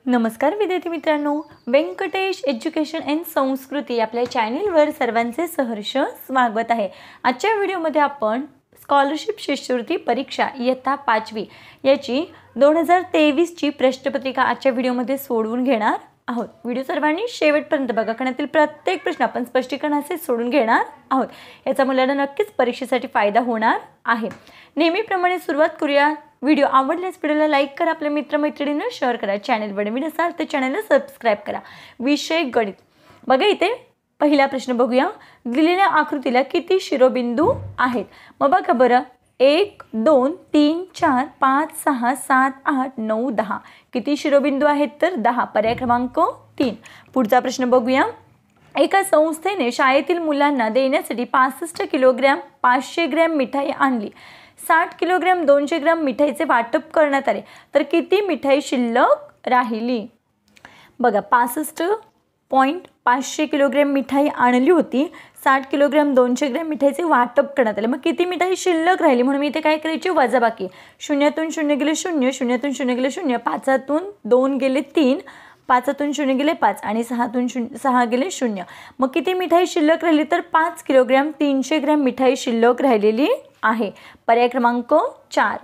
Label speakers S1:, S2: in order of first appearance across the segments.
S1: नमस्कार विद्यार्थी मित्रांनो, व्यंकटेश एज्युकेशन अँड संस्कृती आपल्या चॅनलवर सर्वांचे सहर्ष स्वागत आहे। आजच्या व्हिडिओमध्ये आपण स्कॉलरशिप शिष्यवृत्ती परीक्षा इयत्ता 5वी याची 2023 ची प्रश्नपत्रिका आजच्या व्हिडिओमध्ये सोडवून घेणार आहोत। व्हिडिओ सर्वांनी शेवटपर्यंत बघा, कारण यातील प्रत्येक प्रश्न आपण स्पष्टीकरणासहित सोडून घेणार आहोत। याचा मुलांना नक्कीच परीक्षेसाठी फायदा होणार आहे। नेहमीप्रमाणे सुरुवात करूया। व्हिडिओ आवडल्यास व्हिडिओला लाईक करा, आपल्या मित्रमैत्रिणींना शेअर करा, चॅनलवर नवीन असाल तर चॅनलला सबस्क्राइब करा। विषय गणित। बघा इथे पहिला प्रश्न बघूया। दिलेल्या आकृतीला किती शिरोबिंदू आहेत? मग बघा बरं, 1 2 3 4 5 6 7 8 9 10 किती शिरोबिंदू आहेत? तर 10। पर्याय क्रमांक 3। पुढचा प्रश्न बघूया। एका संस्थेने शाळेतील मुलांना देण्यासाठी 65 किलोग्रॅम 500 ग्रॅम मिठाई आणली। 60 किलोग्रॅम 200 ग्रॅम मिठाईचे वाटप करण्यात आले, तर किती मिठाई शिल्लक राहिली? बघा 65.500 किलोग्रॅम मिठाई आणली होती, 60 किलोग्रॅम 200 ग्रॅम मिठाईचे वाटप करण्यात आले। मग किती मिठाई शिल्लक राहिली? म्हणून मी इथे काय करायची? वजाबाकी। शून्यातून 0 गेले 0, शून्यातून 0 गेले 0, 5तून 2 गेले 3, 5तून 0 गेले 5 आणि 6तून 6 गेले 0। मग किती मिठाई शिल्लक राहिली? तर 5 किलोग्रॅम 300 ग्रॅम मिठाई शिल्लक राहिलेली आहे। पर्याय क्रमांक 4।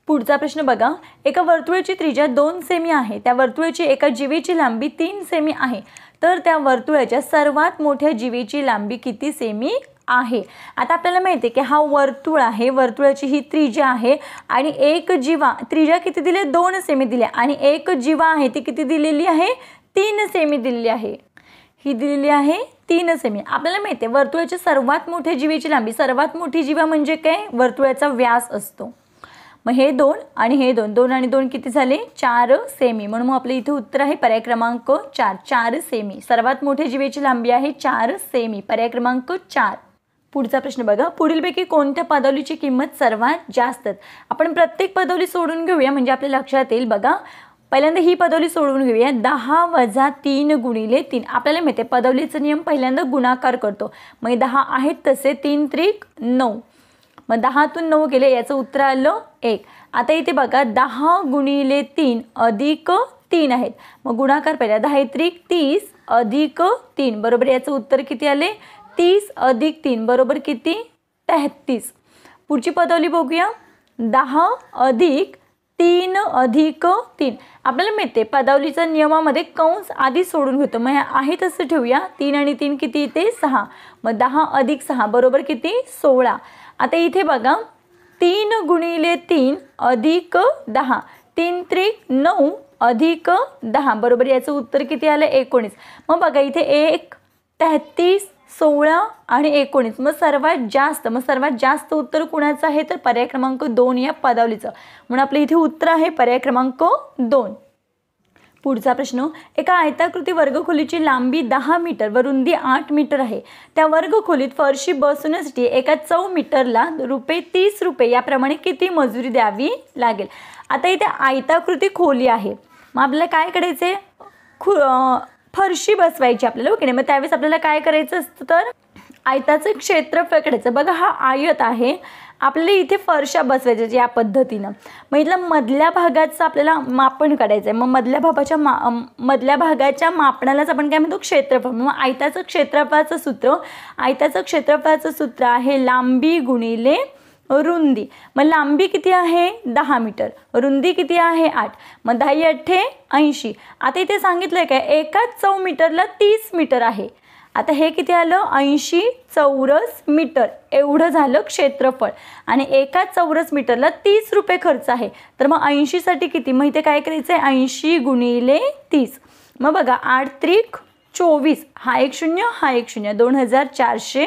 S1: पुढचा प्रश्न बघा। एका वर्तुळाची त्रिज्या 2 सेमी आहे, त्या वर्तुळाची एका जीवेची लांबी 3 सेमी आहे, तर त्या वर्तुळाच्या सर्वात मोठ्या जीवेची लांबी किती सेमी आहे? आता आपल्याला माहिती आहे की हा वर्तुळ आहे, वर्तुळाची ही त्रिज्या आहे आणि एक जीवा, त्रिज्या किती दिली? 2 सेमी दिली आणि एक जीवा आहे ती किती दिलेली आहे? 3 सेमी दिलेली आहे। ही दिलेली आहे 3 सेमी। आपल्याला माहिती आहे वर्तुळाच्या सर्वात मोठ्या जीवेची लांबी, सर्वात मोठी जीवा म्हणजे काय? वर्तुळाचा व्यास असतो। मग हे 2 आणि हे 2, 2 आणि 2 किती झाले? 4 सेमी। म्हणून मग आपले इथे उत्तर आहे पर्याय क्रमांक 4, 4 सेमी। सर्वात मोठ्या जीवेची लांबी आहे 4 सेमी। पर्याय क्रमांक 4। पुढचा प्रश्न बघा। पुढीलपैकी कोणत्या पदावलीची किंमत सर्वात जास्त? आपण प्रत्येक पदावली सोडून घेऊया म्हणजे आपल्या लक्षात येईल। बघा पहिल्यांदा ही पदावली सोडवून घेऊया। 10 - 3 × 3। आपल्याला माहिती आहे पदावलीचा नियम पहिल्यांदा गुणाकार करतो। मग 10 आहेत तसे 3 त्रिक 9, मग 10तून 9 गेले, याचं उत्तर आलं 1। आता इथे बघा 10 × 3 अधिक 3 आहेत, मग गुणाकार पहिला 10 त्रिक 30 अधिक 3 बरोबर याचं उत्तर किती आले? 30 अधिक 3 बरोबर किती? 33। पुढची पदावली बघूया। 10 अधिक 3 अधिक 3। आपल्याला माहिती आहे पदावलीच्या नियमामध्ये कंस आधी सोडून घेतो, मग आहे तसं ठेवूया। 3 आणि 3 किती येते? 6, मग 10 अधिक 6 बरोबर किती? 16। आता इथे बघा 3 × 3 अधिक 10, 3 त्रिक 9 अधिक 10 बरोबर याचं उत्तर किती आलं? 19। मग बघा इथे 1, 33, 16 आणि 19, मग सर्वात जास्त उत्तर कुणाचं आहे? तर पर्याय क्रमांक 2 या पदावलीचं। म्हणून आपले इथे उत्तर आहे पर्याय क्रमांक 2। पुढचा प्रश्न। एका आयताकृती वर्गखोलीची लांबी 10 मीटर व रुंदी 8 मीटर आहे, त्या वर्गखोलीत फरशी बसवण्यासाठी एका चौमीटरला ₹30 याप्रमाणे किती मजुरी द्यावी लागेल? आता इथे आयताकृती खोली आहे, मग आपल्याला काय करायचे? फरशी बसवायची आपल्याला, ओके नाही? मग त्यावेळेस आपल्याला काय करायचं असतं? तर आयताचं क्षेत्रफळ काढायचं। बघा हा आयत आहे, आपल्याला इथे फरशा बसवायच्या या पद्धतीनं। मग इथला मधल्या भागाचं आपल्याला मापन काढायचं आहे, मग मधल्या भागाच्या मापनालाच आपण काय म्हणतो? क्षेत्रफळ। मग आयताचं क्षेत्रफळाचं सूत्र आहे लांबी गुणिले रुंदी। मग लांबी किती आहे? 10 मीटर, रुंदी किती आहे? 8, मग 10 8 80। आता इथे सांगितलंय काय? एकाच चौमीटरला 30 मीटर आहे। आता हे किती आलं? 80 चौरस मीटर एवढं झालं क्षेत्रफळ आणि एका चौरस मीटरला ₹30 खर्च आहे, तर मग 80 साठी किती? मग इथे काय करायचं आहे? 80 × 30। मग बघा 8 त्रिक 24, हा एक 0 हा एक 0, ₹2400।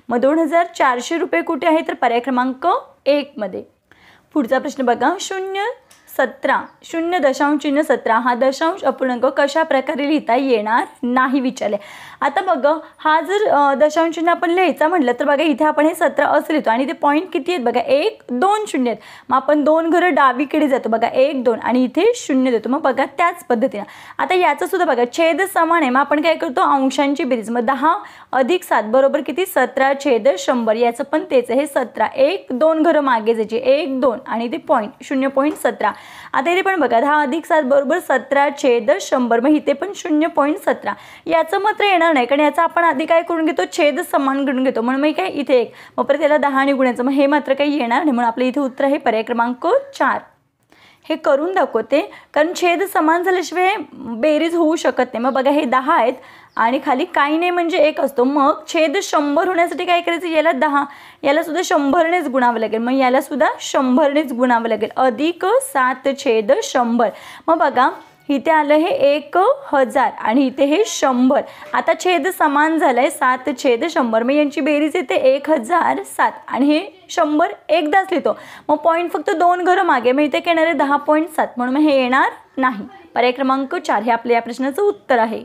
S1: मग ₹2400 कुठे आहे? तर पर्याय क्रमांक 1 मध्ये। पुढचा प्रश्न बघा। 0.17 हा दशांश अपूर्णांक कशा प्रकारे लिहिता येणार नाही विचारले। आता बघा हा जर दशांश चिन्ह आपण लिहायचा म्हटलं तर बघा इथे आपण हे 17 असं लिहितो आणि ते पॉईंट किती आहेत? बघा 1 2 0 आहेत, मग आपण 2 घरं डावीकडे जातो, बघा 1 2 आणि इथे 0 देतो। मग बघा त्याच पद्धतीने आता याचं सुद्धा बघा छेद समान आहे, मग आपण काय करतो? अंशांची बेरीज। मग 10 अधिक 7 बरोबर किती? 17/100 याचं पण तेच आहे 17। 1 2 घरं मागे जायची, 1 2 आणि ते पॉईंट 0.17 आता इथे पण बघा 10 अधिक 7 बरोबर 17/100. मग इथे पण 0.17. याचं मात्र येणार नाही, कारण याचा आपण आधी काय करून घेतो, छेद समान करून घेतो. म्हणून मग काय इथे 1, मग परत त्याला 10 ने गुणायचं, मग हे मात्र काही येणार नाही. म्हणून आपलं इथे उत्तर आहे पर्याय क्रमांक 4. हे करून दाखवते, कारण छेद समान झाल्याशिवाय बेरीज होऊ शकत नाही. मग बघा हे 10 आहेत आणि खाली काही नाही म्हणजे 1 असतो. मग छेद 100 होण्यासाठी काय करायचं, याला 10, याला सुद्धा 100नेच गुणावं लागेल. मग याला सुद्धा 100नेच गुणावं लागेल. अधिक 7/100. मग बघा इथे आलं हे 1000 आणि इथे हे 100. आता छेद समान झालाय 7/100. मग यांची बेरीज येते 1007 आणि हे 100 एकदाच लिहितो. मग पॉईंट फक्त 2 घरं मागे, मग इथे येणार आहे 10.7. म्हणून मग हे येणार नाही. पर्याय क्रमांक 4 हे आपल्या या प्रश्नाचं उत्तर आहे.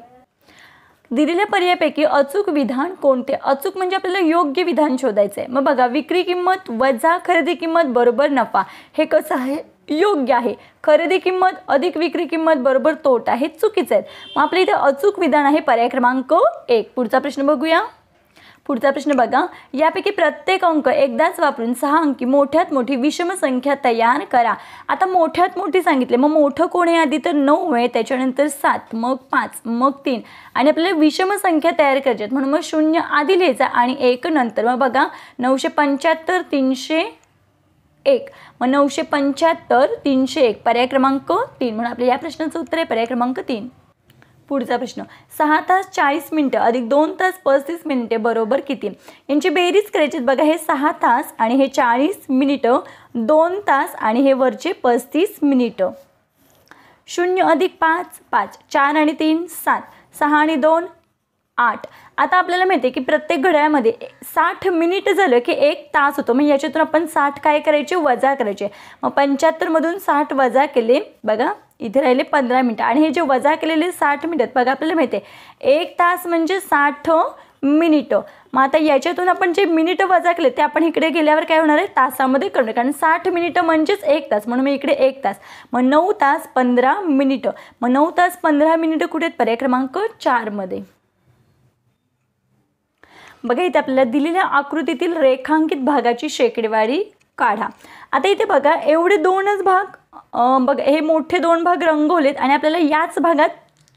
S1: दिलेल्या पर्यायापैकी अचूक विधान कोणते. अचूक म्हणजे आपल्याला योग्य विधान शोधायचं आहे. मग बघा विक्री किंमत वजा खरेदी किंमत बरोबर नफा, हे कसं आहे, योग्य आहे. खरेदी किंमत अधिक विक्री किंमत बरोबर तोटा, हे चुकीचं आहे. मग आपल्या इथे अचूक विधान आहे पर्याय क्रमांक 1. पुढचा प्रश्न बघूया. पुढचा प्रश्न बघा, यापैकी प्रत्येक अंक एकदाच वापरून 6 अंकी मोठ्यात मोठी विषम संख्या तयार करा. आता मोठ्यात मोठी सांगितले, मग मोठं कोण आहे आधी तर 9 आहे, त्याच्यानंतर 7, मग 5, मग 3 आणि आपल्याला विषम संख्या तयार करायची आहेत. म्हणून मग 0 आधी लिहायचा आणि 1 नंतर. मग बघा 975 301, मग 975 301 पर्याय क्रमांक 3. म्हणून आपल्या या प्रश्नाचं उत्तर आहे पर्याय क्रमांक 3. पुढचा प्रश्न, 6 तास 40 मिनिटं अधिक 2 तास 35 मिनिटे बरोबर किती. यांची बेरीज करायची. बघा हे 6 तास आणि हे 40 मिनिटं, 2 तास आणि हे वरचे 35 मिनिटं. 0 अधिक 5 5, 4 आणि 3 7, 6 आणि 2 8. आता आपल्याला माहिती आहे की प्रत्येक घड्याळामध्ये 60 मिनिट झालं की 1 तास होतो. मग याच्यातून आपण 60 काय करायचे, वजा करायचे. मग 75 मधून 60 वजा केले, बघा इथे राहिले 15 मिनिटं आणि हे जे वजा केलेले 60 मिनिट बघा आपल्याला माहिती आहे 1 तास म्हणजे 60 मिनिटं. मग आता याच्यातून आपण जे मिनिटं वजा केले ते आपण इकडे गेल्यावर काय होणार आहे, तासामध्ये करणार, कारण 60 मिनिटं म्हणजेच 1 तास. म्हणून मग इकडे 1 तास, मग 9 तास 15 मिनिटं. मग 9 तास 15 मिनिटं कुठे आहेत, पर्याय क्रमांक 4 मध्ये. बघा इथे आपल्याला दिलेल्या आकृतीतील रेखांकित भागाची शेकडेवारी काढा. आता इथे बघा एवढे 2च भाग, बघा हे मोठे 2 भाग रंगवलेत आणि आपल्याला याच भागात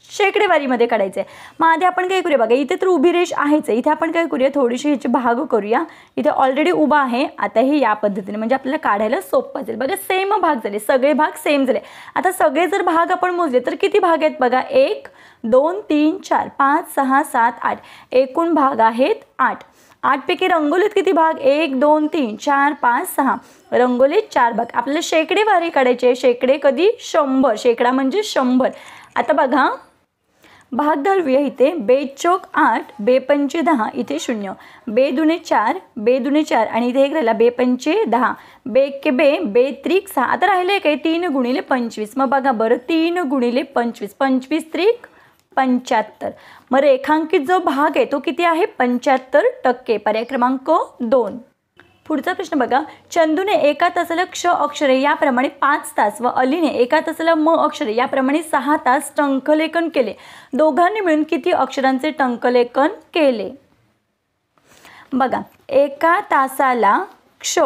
S1: शेकडेवारीमध्ये काढायचं आहे. मग आधी आपण काय करूया, बघा इथे तर उभी रेष आहेच, इथे आपण काय करूया, थोडीशी ह्याचे भाग करूया. इथे ऑलरेडी उभा आहे, आता हे या पद्धतीने म्हणजे आपल्याला काढायला सोपं जाईल. बघा सेम भाग झाले, सगळे भाग सेम झाले. आता सगळे जर भाग आपण मोजले तर किती भाग आहेत, बघा 1 2 3 4 5 6 7 8, एकूण भाग आहेत 8. 8 पैकी रंगोलीत किती भाग, 1 2 3 4 5 6, रंगोलीत 4 भाग. आपल्याला शेकडेवारी काढायचे. शेकडे कधी, 100, शेकडा म्हणजे 100. आता बघा भाग धरूया. इथे 2 चौक 8, 2 पंचे 10, इथे 0, 2 दुणे 4, 2 दुणे 4 आणि इथे एक राहिला 2 पंचे 10, 2 एक्के 2, 2 त्रिक 6. आता राहिले काय, 3 गुणिले 25. मग बघा बरं 3 गुणिले 25, 25 त्रिक 75. मग रेखांकित जो भाग आहे तो किती आहे, 75%. पर्याय क्रमांक 2. पुढचा प्रश्न बघा, चंदूने एका तासाला क्ष अक्षरे याप्रमाणे 5 तास व अलीने एका तासाला म अक्षरे याप्रमाणे 6 तास टंकलेखन केले. दोघांनी मिळून किती अक्षरांचे टंकलेखन केले. बघा एका तासाला क्ष,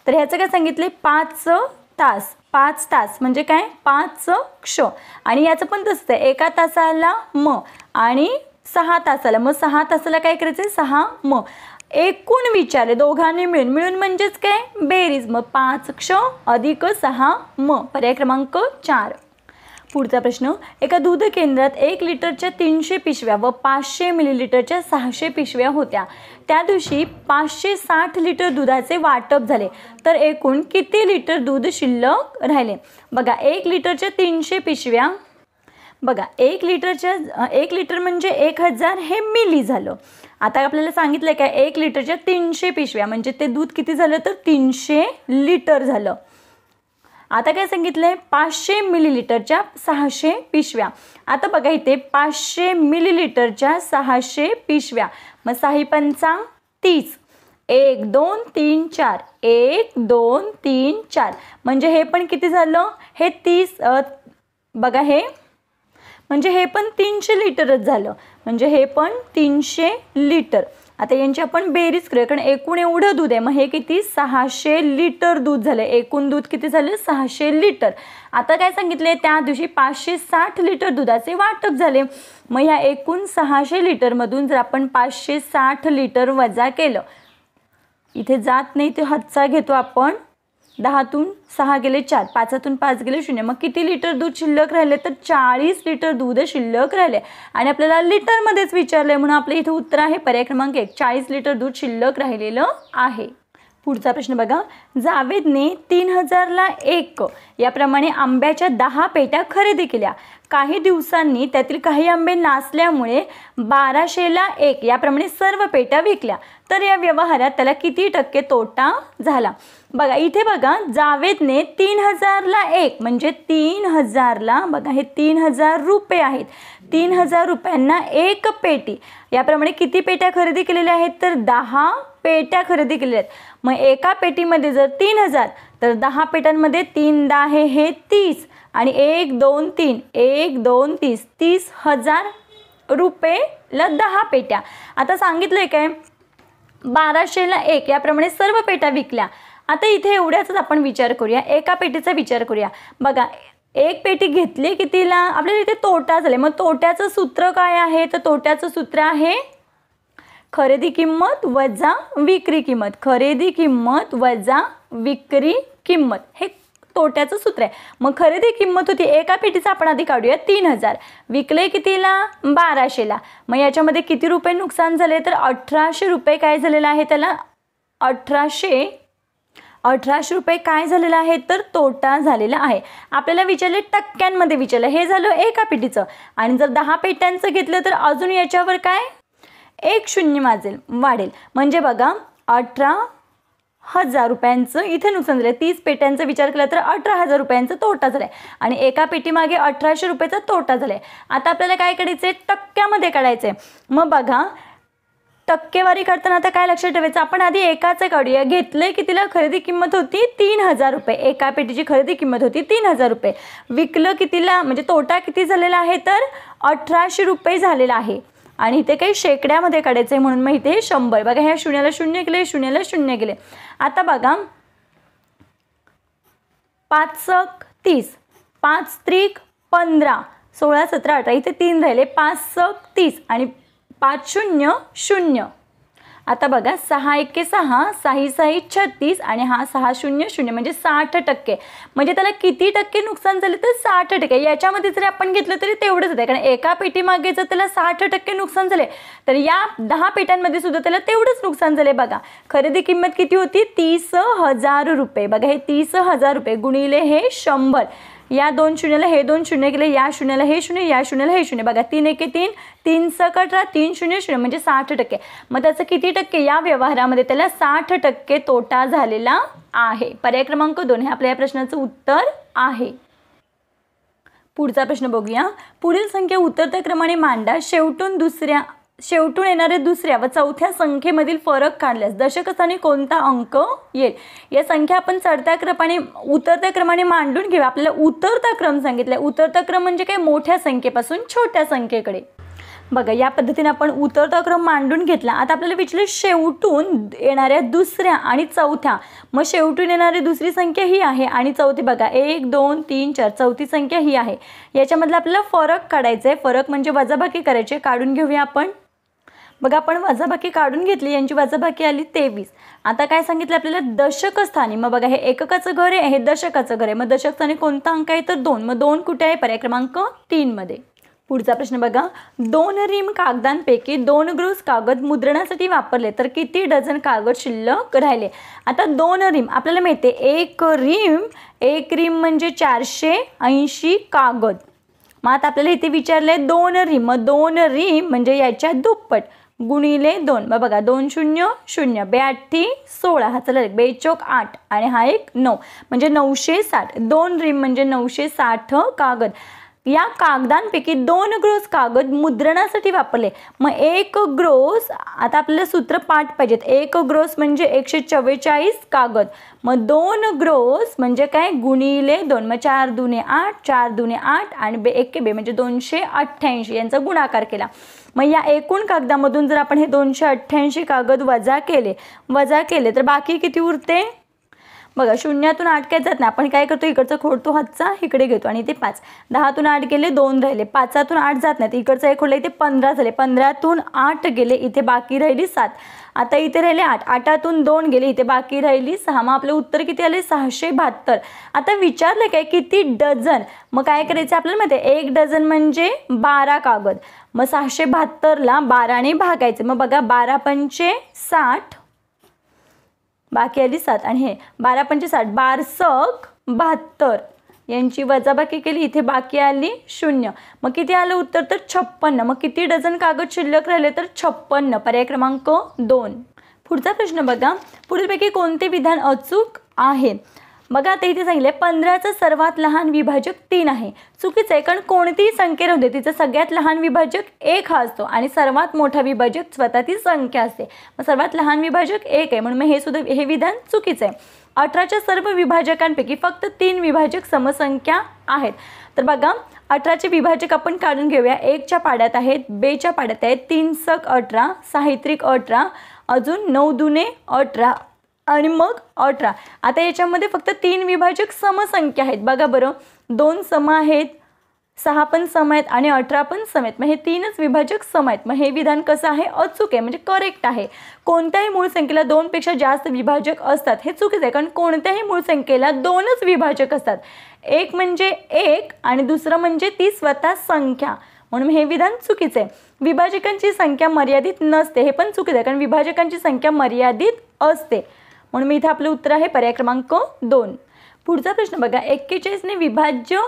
S1: तर ह्याचं काय सांगितले, 5 तास. 5 तास म्हणजे काय, 5 क्ष. आणि याचं पण तसंच आहे, एका तासाला म आणि 6 तासाला, मग 6 तासाला काय करायचं, 6 म. एकूण विचारले दोघांनी मिळून, मिळून म्हणजेच काय, बेरीज. मग 5 क्ष अधिक 6 म, पर्याय क्रमांक 4. पुढचा प्रश्न, एका दूध केंद्रात 1 लिटरच्या 300 पिशव्या व 500 मिलीलिटरच्या 600 पिशव्या होत्या. त्या दिवशी 560 लिटर दुधाचे वाटप झाले, तर एकूण किती लिटर दूध शिल्लक राहिले. बघा 1 लिटरच्या 300 पिशव्या, बघा 1 लिटर म्हणजे 1000 हे मिली झालं. आता आपल्याला सांगितलं काय, 1 लिटरच्या 300 पिशव्या म्हणजे ते दूध किती झालं, तर 300 लिटर झालं. आता काय सांगितलंय, 500 मिलीलिटरच्या 600 पिशव्या. आता बघा इथे 500 मिलीलिटरच्या 600 पिशव्या, मग 6 पंचा 30, 1 2 3 4, 1 2 3 4 म्हणजे हे पण किती झालं, हे 30. बघा हे म्हणजे हे पण 300 लिटरच झालं, म्हणजे हे पण 300 लिटर. आता यांची आपण बेरीज करूया, कारण एकूण एवढं दूध आहे. मग हे किती 600 लिटर दूध झालं. एकूण दूध किती झालं 600 लिटर. आता काय सांगितले त्या दिवशी 560 लिटर दुधाचे वाटप झाले. मग ह्या एकूण 600 लिटरमधून जर आपण 560 लिटर वजा केलं, इथे जात नाही ते हातचा घेतो आपण, 10तून 6 गेले 4, 5तून 5 गेले 0. मग किती लिटर दूध शिल्लक राहिले तर 40 लिटर दूध शिल्लक राहिले. आणि आपल्याला लिटरमध्येच विचारलंय म्हणून आपलं इथे उत्तर आहे पर्याय क्रमांक 1, 40 लिटर दूध शिल्लक राहिलेलं आहे. पुढचा प्रश्न बघा. जावेदने 3000ला 1 याप्रमाणे आंब्याच्या 10 पेट्या खरेदी केल्या. काही दिवसांनी त्यातील काही आंबे नासल्यामुळे 1200ला 1 याप्रमाणे सर्व पेट्या विकल्या. तर या व्यवहारात त्याला किती टक्के तोटा झाला? बघा इथे बघा, जावेदने 3000ला 1 म्हणजे 3000ला बघा हे 3000 रुपये आहेत. 3000 रुपयांना 1 पेटी याप्रमाणे किती पेट्या खरेदी केलेल्या आहेत तर 10 पेट्या खरेदी केलेल्या आहेत. मग एका पेटीमध्ये जर 3000 तर 10 पेट्यांमध्ये 3 10 हे 30 आणि 1 2 3 1 2 30 30,000 रुपयेला 10 पेट्या. आता सांगितलंय काय 1200ला 1 याप्रमाणे सर्व पेट्या विकल्या. आता इथे एवढ्याचाच आपण विचार करूया, एका पेटीचा विचार करूया. बघा एक पेटी घेतली कितीला, आपल्याला इथे तोटा झाले. मग तोट्याचं सूत्र काय आहे तर तोट्याचं सूत्र आहे खरेदी किंमत वजा विक्री किंमत. खरेदी किंमत वजा विक्री किंमत हे तोट्याचं सूत्र आहे. मग खरेदी किंमत होती एका पेटीचं आपण आधी काढूया 3000, विकले कितीला 1200ला. मग याच्यामध्ये किती रुपये नुकसान झाले तर 1800 रुपये काय झालेलं आहे त्याला 1800 रुपये काय झालेलं आहे तर तोटा झालेला आहे. आपल्याला विचारले टक्क्यांमध्ये विचारलं, हे झालं एका पेटीचं. आणि जर 10 पेट्यांचं घेतलं तर अजून याच्यावर काय 1 शून्य वाढेल. म्हणजे बघा 18,000 रुपयांचं इथे नुकसान झालं. 30 पेट्यांचा विचार केला तर 18,000 रुपयांचा तोटा झाला आहे आणि एका पेटीमागे 1800 रुपयाचा तोटा झाला आहे. आता आपल्याला काय काढायचं आहे टक्क्यामध्ये काढायचं आहे. मग बघा टक्केवारी करताना आता काय लक्षात ठेवायचं, आपण आधी एकाचं काढूया. घेतलंय की तिला खरेदी किंमत होती 3000 रुपये, एका पेटीची खरेदी किंमत होती 3000 रुपये. विकलं कितीला म्हणजे तोटा किती झालेला आहे तर 1800 रुपये झालेला आहे. आणि इथे काही शेकड्यामध्ये काढायचं आहे म्हणून मग इथे 100. बघा ह्या शून्याला 0 गेले, शून्याला 0 गेले. आता बघा 5 × 30, 5 त्रिक 15, 16 17 18 इथे 3 राहिले. 5 × 30 आणि 5 0 0. आता बघा 6 1 6, 6 6 36 आणि हा 6 0 0 म्हणजे 60%. म्हणजे त्याला किती टक्के नुकसान झाले तर 60%. याच्यामध्ये जरी आपण घेतलं तरी तेवढंच होतं, कारण एका पेटीमागे जर त्याला 60% नुकसान झाले तर या 10 पेट्यांमध्ये सुद्धा त्याला तेवढंच नुकसान झाले. बघा खरेदी किंमत किती होती 30,000 रुपये. बघा हे 30,000 रुपये गुणिले हे 100. या 2 शून्याला हे 2 शून्य गेले, या शून्याला हे 0, या शून्याला हे 0. बघा 3 1 3, 3 6 18, 3 0 0 म्हणजे 60%. मग त्याचं किती टक्के या व्यवहारामध्ये त्याला 60% तोटा झालेला आहे. पर्याय क्रमांक 2 हे आपल्या या प्रश्नाचं उत्तर आहे. पुढचा प्रश्न बघूया. पुढील संख्या उतरत्या क्रमाने मांडा. शेवटून येणारे दुसऱ्या व चौथ्या संख्येमधील फरक काढल्यास दशक स्थानी कोणता अंक येईल? या संख्या आपण उतरत्या क्रमाने मांडून घेऊ. आपल्याला उतरता क्रम सांगितलाय. उतरता क्रम म्हणजे काय मोठ्या संख्येपासून छोट्या संख्येकडे. बघा या पद्धतीने आपण उतरता क्रम मांडून घेतला. आता आपल्याला विचारले शेवटून येणाऱ्या दुसऱ्या आणि चौथ्या. मग शेवटून येणारी दुसरी संख्या ही आहे आणि चौथी बघा 1 2 3 4 चौथी संख्या ही आहे. याच्यामधला आपल्याला फरक काढायचा आहे. फरक म्हणजे वजाबाकी करायची. काढून घेऊया आपण. बघा आपण वजाबाकी काढून घेतली, यांची वजाबाकी आली 23. आता काय सांगितलं आपल्याला दशक स्थानी. मग बघा हे एककाचं घर आहे, हे दशकाचं घर आहे. मग दशक स्थानी कोणता अंक आहे तर 2. मग 2 कुठे आहे पर्याय क्रमांक 3 मध्ये. पुढचा प्रश्न बघा. 2 रिम कागदांपैकी 2 ग्रोस कागद मुद्रणासाठी वापरले तर किती डझन कागद शिल्लक राहिले? आता 2 रिम आपल्याला माहिती आहे. एक रिम म्हणजे 480 कागद. मग आता आपल्याला इथे विचारले 2 रिम. मग 2 रिम म्हणजे याच्या दुप्पट गुणिले 2. मग बघा 2 0 0, 2 8 16, हा चला 2 चौक 8 आणि हा एक 9 म्हणजे 960. 2 रिम म्हणजे 960 कागद. या कागदांपैकी 2 ग्रोस कागद मुद्रणासाठी वापरले. मग 1 ग्रोस, आता आपल्याला सूत्र पाठ पाहिजेत. 1 ग्रोस म्हणजे 144 कागद. मग 2 ग्रोस म्हणजे काय, गुणिले 2. मग 4 दुने 8, 4 दुने 8 आणि 1 बे म्हणजे 288 यांचा गुणाकार केला. मग या एकूण कागदामधून जर आपण हे 288 कागद वजा केले तर बाकी किती उरते बघा. 0तून 8 काय जात नाही, आपण काय करतो, इकडचा खोडतो हातचा, इकडे घेतो आणि ते 5. 10तून 8 गेले 2 राहिले. 5तून 8 जात नाही, इकडचा एक खोडला, इथे 15 झाले. 15तून 8 गेले, इथे बाकी राहिली 7. आता इथे राहिले 8. 8तून 2 गेले, इथे बाकी राहिली 6. मग आपलं उत्तर किती आले, 672. आता विचारलं काय किती डझन, मग काय करायचं आपल्याला माहिती आहे, 1 डझन म्हणजे 12 कागद. मग 672ला 12ने भागायचं. मग बघा 12 पंचे 60, बाकी आली 7 आणि हे 12 पंचे 60, 12 72 यांची वजाबाकी केली, इथे बाकी आली 0. मग किती आलं उत्तर, तर 56. मग किती डझन कागद शिल्लक राहिले, तर 56. पर्याय क्रमांक 2. पुढचा प्रश्न बघा, पुढीलपैकी कोणते विधान अचूक आहे. बघा आता इथे सांगितले 15चा सर्वात लहान विभाजक 3 आहे. चुकीचं आहे, कारण कोणतीही संख्या राहू दे तिचा सगळ्यात लहान विभाजक 1 हा असतो आणि सर्वात मोठा विभाजक स्वतः ती संख्या असते. मग सर्वात लहान विभाजक 1 आहे, म्हणून हे विधान चुकीचं आहे. 18च्या सर्व विभाजकांपैकी फक्त 3 विभाजक समसंख्या आहेत. तर बघा 18चे विभाजक आपण काढून घेऊया. 1च्या पाड्यात आहेत, 2च्या पाड्यात आहेत, 3 सक 18, 6 18, अजून 9 दुने 18 आणि मग 18. आता याच्यामध्ये फक्त 3 विभाजक समसंख्या आहेत. बघा बरं, 2 सम आहेत, 6 पण सम आहेत आणि 18 पण सम आहेत. मग हे 3च विभाजक सम आहेत. मग हे विधान कसं आहे, अचूक आहे, म्हणजे करेक्ट आहे. कोणत्याही मूळ संख्येला 2 पेक्षा जास्त विभाजक असतात, हे चुकीचं आहे, कारण कोणत्याही मूळ संख्येला 2च विभाजक असतात. एक म्हणजे 1 आणि दुसरं म्हणजे ती स्वतः संख्या, म्हणून हे विधान चुकीचं आहे. विभाजकांची संख्या मर्यादित नसते, हे पण चुकीचं आहे, कारण विभाजकांची संख्या मर्यादित असते. म्हणून मी इथे आपलं उत्तर आहे पर्याय क्रमांक 2. पुढचा प्रश्न बघा, 41ने विभाज्य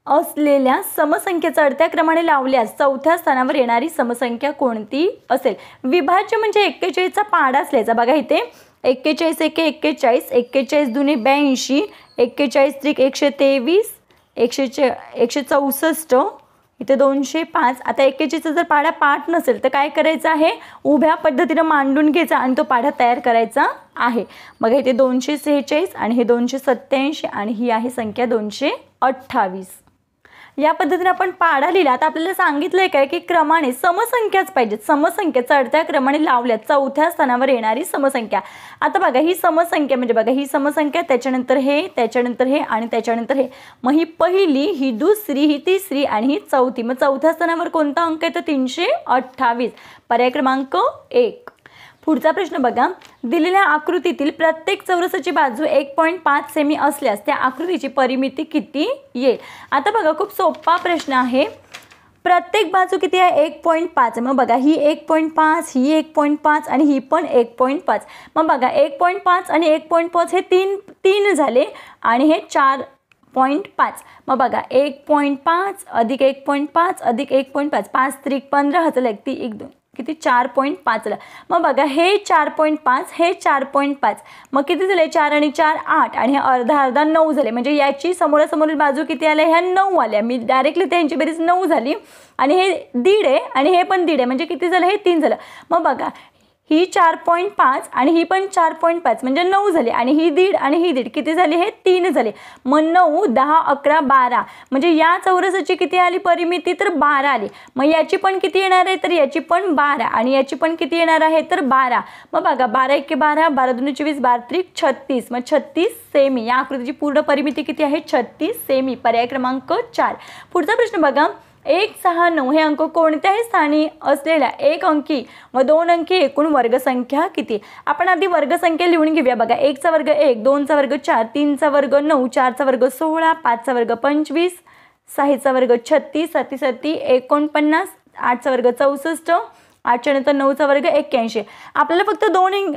S1: असलेल्या समसंख्येचा अडत्या क्रमाने लावल्यास चौथ्या स्थानावर येणारी समसंख्या कोणती असेल. विभाज्य म्हणजे 41चा पाडा असल्याचा. बघा इथे 41 एके 41, 41 दुने 82, 41 त्रिक 123, 164, इथे 205. आता 41चा जर पाढा पाठ नसेल तर काय करायचं आहे, उभ्या पद्धतीने मांडून घ्यायचा आणि तो पाढा तयार करायचा आहे. मग इथे 246 आणि हे 287 आणि ही आहे संख्या 228. या पद्धतीने आपण पाढा लिहिला. आता आपल्याला सांगितलंय काय की क्रमाने समसंख्याच पाहिजेत. समसंख्या चढत्या क्रमाने लावल्या चौथ्या स्थानावर येणारी समसंख्या. आता बघा ही समसंख्या म्हणजे बघा ही समसंख्या, त्याच्यानंतर हे, त्याच्यानंतर हे आणि त्याच्यानंतर हे. मग ही पहिली, ही दुसरी, ही तिसरी आणि ही चौथी. मग चौथ्या स्थानावर कोणता अंक आहे तर 328. पर्याय क्रमांक 1. पुढचा प्रश्न बघा, दिलेल्या आकृतीतील प्रत्येक चौरसाची बाजू 1.5 सेमी असल्यास त्या आकृतीची परिमिती किती येईल. आता बघा खूप सोपा प्रश्न आहे. प्रत्येक बाजू किती आहे 1.5. मग बघा ही 1.5, ही 1.5 आणि ही पण 1.5. मग बघा 1.5 आणि 1.5 हे तीन झाले आणि हे 4.5. मग बघा 1.5 अधिक 1.5 अधिक 1.5, 5 त्रिक 15 हचलं एक ती 1 2 किती 4.5 ला. मग बघा हे 4.5 हे 4.5, मग किती झाले 4 आणि 4 8 आणि हे अर्धा 9 झाले. म्हणजे याची समोरासमोरील बाजू किती आल्या, ह्या 9 आल्या. मी डायरेक्टली त्यांची बेरीज 9 झाली आणि हे दीड आहे आणि हे पण दीड आहे, म्हणजे किती झालं हे 3 झालं. मग बघा ही 4.5 आणि ही पण 4.5 म्हणजे 9 झाली आणि ही दीड आणि ही दीड किती झाली हे 3 झाले. मग 9 10 11 12 म्हणजे या चौरसाची किती आली परिमिती तर 12 आली. मग याची पण किती येणार आहे तर याची पण 12 आणि याची पण किती येणार आहे तर 12. मग बघा 12 1 12, 12 2 24, 12 त्रिक 36. मग 36 सेमी. या आकृतीची पूर्ण परिमिती किती आहे 36 सेमी. पर्याय क्रमांक 4. पुढचा प्रश्न बघा, 1 6 9 हे अंक कोणत्याही स्थानी असलेल्या एक अंकी व 2 अंकी एकूण वर्गसंख्या किती. आपण आधी वर्गसंख्या लिहून घेऊया. बघा 1 चा वर्ग 1, 2 चा वर्ग 4, 3 चा वर्ग 9, 4 चा वर्ग 16, 5 चा वर्ग 25, 6 चा वर्ग 36, 7 7 49, 8 चा वर्ग 64, 8 नंतर 9 चा वर्ग 81. आपल्याला फक्त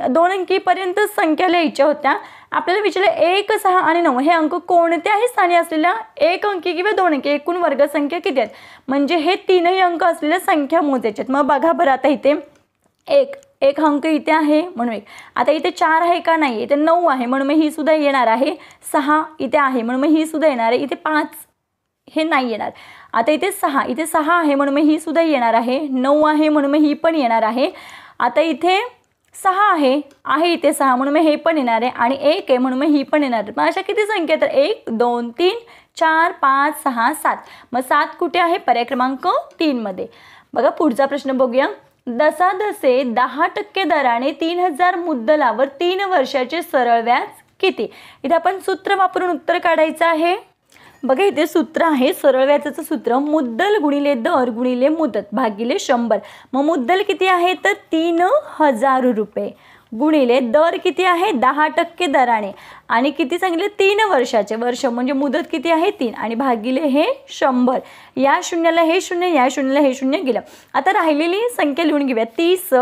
S1: दोन अंकीपर्यंत संख्या लिहायच्या होत्या. आपल्याला विचारलं 1 6 आणि 9 हे अंक कोणत्याही स्थानी असलेल्या एक अंकी किंवा 2 अंकी एकूण वर्गसंख्या किती आहेत, म्हणजे हे तीनही अंक असलेल्या संख्या मोजायच्यात. मग बघा बरं आता इथे एक अंक इथे आहे म्हणून 1. आता इथे 4 आहे का नाही, इथे 9 आहे म्हणून मग ही सुद्धा येणार आहे. 6 इथे आहे म्हणून मग ही सुद्धा येणार आहे. इथे 5 हे नाही येणार. आता इथे 6, इथे 6 आहे म्हणून मग ही सुद्धा येणार आहे. 9 आहे म्हणून मग ही पण येणार आहे. आता इथे 6 आहे इथे 6 म्हणून मग हे पण येणार आहे आणि 1 आहे म्हणून मग ही पण येणार आहे. मग अशा किती संख्या तर 1 2 3 4 5 6 7. मग 7 कुठे आहे? पर्याय क्रमांक 3 मध्ये. बघा पुढचा प्रश्न बघूया. दसादसे 10% दराने 3000 मुद्दलावर 3 वर्षाचे सरळ व्याज किती? इथे आपण सूत्र वापरून उत्तर काढायचं आहे. बघा इथे सूत्र आहे, सरळ व्याजाचं सूत्र मुद्दल गुणिले दर गुणिले मुदत भागिले 100. मग मुद्दल किती आहे तर 3000 रुपये गुणिले दर किती आहे 10% दराने आणि किती सांगितले 3 वर्षाचे, वर्ष म्हणजे मुदत किती आहे 3 आणि भागिले हे 100. या शून्याला हे शून्य, या शून्याला हे शून्य गेलं. आता राहिलेली संख्या लिहून घेऊया. 30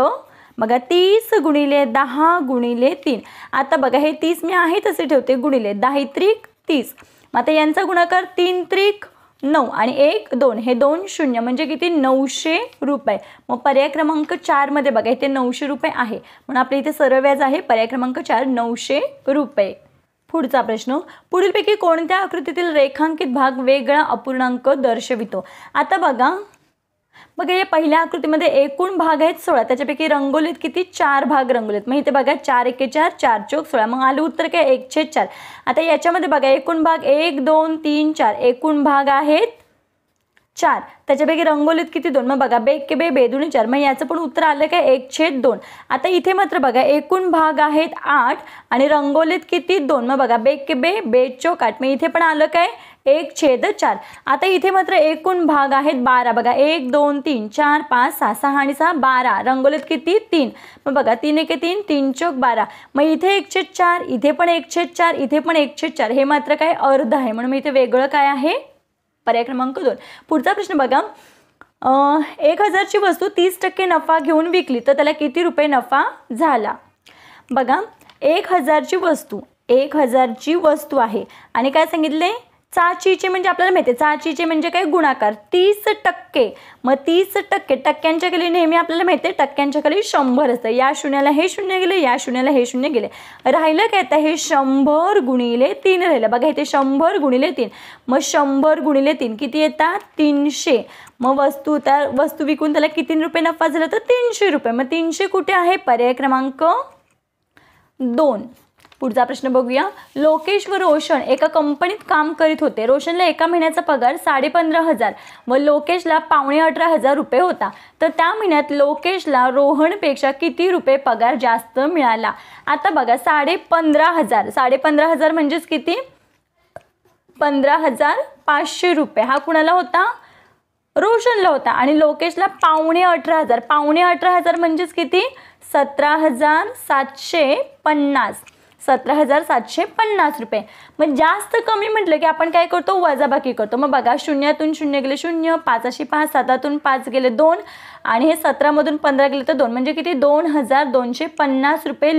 S1: बघा 30 गुणिले 10 गुणिले 3. आता बघा हे 30 मी आहे तसे ठेवते गुणिले 10 त्रिक 30. आता यांचा गुणाकार 3 त्रिक 9 आणि 1 2 हे 2 शून्य म्हणजे किती 900 रुपये. मग पर्याय क्रमांक 4 मध्ये बघा इथे 900 रुपये आहे म्हणून आपल्या इथे सरळ व्याज आहे पर्याय क्रमांक 4 900 रुपये. पुढचा प्रश्न. पुढीलपैकी कोणत्या आकृतीतील रेखांकित भाग वेगळा अपूर्णांक दर्शवितो? आता बघा या पहिल्या आकृतीमध्ये एकूण भाग आहेत 16, त्याच्यापैकी रंगोलीत किती 4 भाग रंगोलीत. मग इथे बघा 4 एके 4 4 चौक 16. मग आलं उत्तर काय 1/4. आता याच्यामध्ये बघा एकूण भाग 1 2 3 4 एकूण भाग आहेत 4, त्याच्यापैकी रंगोलीत किती 2. मग बघा बे बे बेदुनी 4. मग याचं पण उत्तर आलं काय 1/2. आता इथे मात्र बघा एकूण भाग आहेत 8 आणि रंगोलीत किती 2. मग बघा बे बे बेचोक 8. मग इथे पण आलं काय 1/4. आता इथे मात्र एकूण भाग आहेत 12. बघा 1 2 3 4 5 6 6 आणि 6 12. रंगोलीत किती 3. मग बघा 3 एके 3 3 चौक 12. मग इथे 1/4, इथे पण 1/4, इथे पण 1/4. हे मात्र काय अर्ध आहे म्हणून इथे वेगळं काय आहे पर्याय क्रमांक 2. पुढचा प्रश्न बघा. 1000ची वस्तू 30% नफा घेऊन विकली तर त्याला किती रुपये नफा झाला? बघा 1000ची वस्तू आहे आणि काय सांगितले चाचीचे म्हणजे आपल्याला माहिती आहे चाचीचे म्हणजे काय गुणाकार 30%. मग 30% टक्क्यांच्या खाली नेहमी आपल्याला माहिती आहे टक्क्यांच्या खाली 100 असतं. या शून्याला हे शून्य गेले, या शून्याला हे शून्य गेले. राहिलं काय तर हे 100 गुणिले 3 राहिलं. बघा इथे 100 गुणिले 3. मग 100 गुणिले 3 किती येतात 300. मग वस्तू विकून त्याला किती रुपये नफा झाला तर 300 रुपये. मग 300 कुठे आहे पर्याय क्रमांक 2. पुढचा प्रश्न बघूया. लोकेश व रोशन एका कंपनीत काम करीत होते. रोशनला एका महिन्याचा पगार 15,500 व लोकेशला 18,500 रुपये होता. तर त्या महिन्यात लोकेशला रोहनपेक्षा किती रुपये पगार जास्त मिळाला? आता बघा 15,500 15,500 म्हणजेच किती 15,500 रुपये. हा कुणाला होता रोशनला होता आणि लोकेशला 18,500 18,500 म्हणजेच किती 17,750 17,750 रुपये. मग जास्त कमी म्हटलं की आपण काय करतो वजाबाकी करतो. मग बघा शून्यातून शून्य गेले 0 5 5 7 5 गेले 2 आणि हे 17 मधून 15 गेले तर 2 म्हणजे किती 2,250 रुपये